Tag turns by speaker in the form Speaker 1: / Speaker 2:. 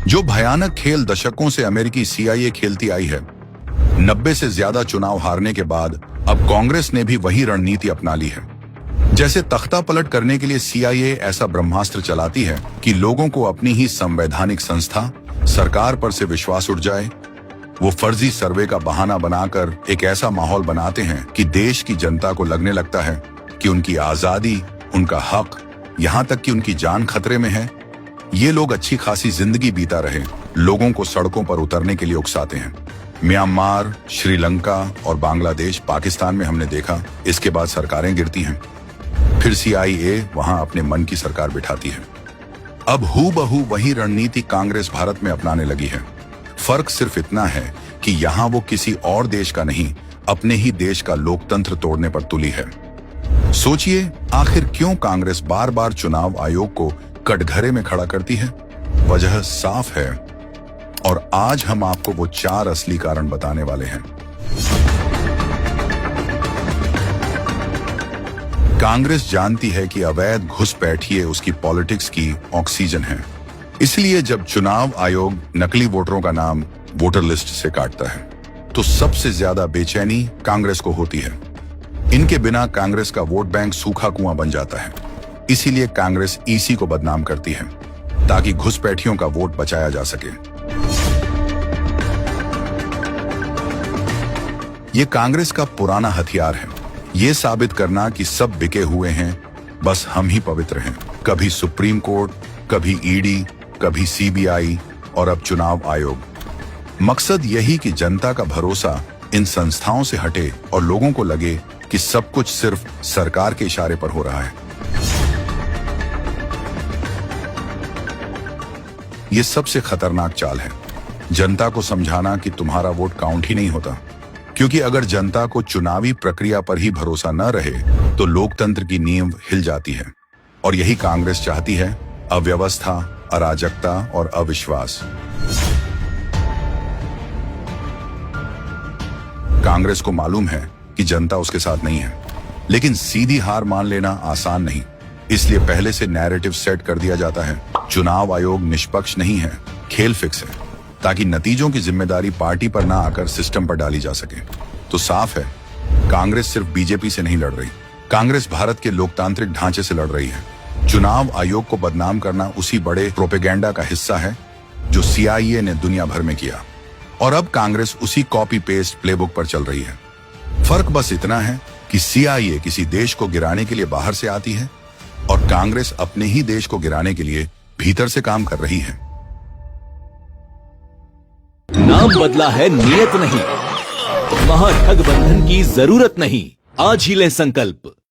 Speaker 1: जो भयानक खेल दशकों से अमेरिकी CIA खेलती आई है, 90 से ज्यादा चुनाव हारने के बाद अब कांग्रेस ने भी वही रणनीति अपना ली है। जैसे तख्ता पलट करने के लिए CIA ऐसा ब्रह्मास्त्र चलाती है कि लोगों को अपनी ही संवैधानिक संस्था सरकार पर से विश्वास उठ जाए, वो फर्जी सर्वे का बहाना बनाकर एक ऐसा माहौल बनाते हैं कि देश की जनता को लगने लगता है कि उनकी आजादी, उनका हक, यहाँ तक कि उनकी जान खतरे में है। ये लोग अच्छी खासी जिंदगी बीता रहे लोगों को सड़कों पर उतरने के लिए उकसाते हैं। म्यांमार, श्रीलंका और बांग्लादेश, पाकिस्तान में हमने देखा, इसके बाद सरकारें गिरती हैं, फिर CIA वहां अपने मन की सरकार बिठाती है। अब हूबहू वही रणनीति कांग्रेस भारत में अपनाने लगी है। फर्क सिर्फ इतना है कि यहाँ वो किसी और देश का नहीं, अपने ही देश का लोकतंत्र तोड़ने पर तुली है। सोचिए, आखिर क्यों कांग्रेस बार बार चुनाव आयोग को कटघरे में खड़ा करती है? वजह साफ है और आज हम आपको वो 4 असली कारण बताने वाले हैं। कांग्रेस जानती है कि अवैध घुसपैठिए उसकी पॉलिटिक्स की ऑक्सीजन है। इसलिए जब चुनाव आयोग नकली वोटरों का नाम वोटर लिस्ट से काटता है तो सबसे ज्यादा बेचैनी कांग्रेस को होती है। इनके बिना कांग्रेस का वोट बैंक सूखा कुआं बन जाता है। इसीलिए कांग्रेस EC को बदनाम करती है ताकि घुसपैठियों का वोट बचाया जा सके। ये कांग्रेस का पुराना हथियार है, ये साबित करना कि सब बिके हुए हैं, बस हम ही पवित्र हैं। कभी सुप्रीम कोर्ट, कभी ED, कभी CBI और अब चुनाव आयोग। मकसद यही कि जनता का भरोसा इन संस्थाओं से हटे और लोगों को लगे कि सब कुछ सिर्फ सरकार के इशारे पर हो रहा है। ये सबसे खतरनाक चाल है, जनता को समझाना कि तुम्हारा वोट काउंट ही नहीं होता। क्योंकि अगर जनता को चुनावी प्रक्रिया पर ही भरोसा न रहे तो लोकतंत्र की नींव हिल जाती है। और यही कांग्रेस चाहती है, अव्यवस्था, अराजकता और अविश्वास। कांग्रेस को मालूम है कि जनता उसके साथ नहीं है, लेकिन सीधी हार मान लेना आसान नहीं। इसलिए पहले से नैरेटिव सेट कर दिया जाता है। चुनाव आयोग निष्पक्ष नहीं है, खेल फिक्स है, ताकि नतीजों की जिम्मेदारी पार्टी पर ना आकर सिस्टम पर डाली जा सके। तो साफ है, कांग्रेस सिर्फ BJP से नहीं लड़ रही, कांग्रेस भारत के लोकतांत्रिक ढांचे से लड़ रही है। चुनाव आयोग को बदनाम करना उसी बड़े प्रोपेगेंडा का हिस्सा है जो CIA ने दुनिया भर में किया, और अब कांग्रेस उसी कॉपी पेस्ट प्लेबुक पर चल रही है। फर्क बस इतना है कि CIA किसी देश को गिराने के लिए बाहर से आती है और कांग्रेस अपने ही देश को गिराने के लिए भीतर से काम कर रही है।
Speaker 2: नाम बदला है, नियत नहीं। महाठगबंधन की जरूरत नहीं। आज ही लें संकल्प।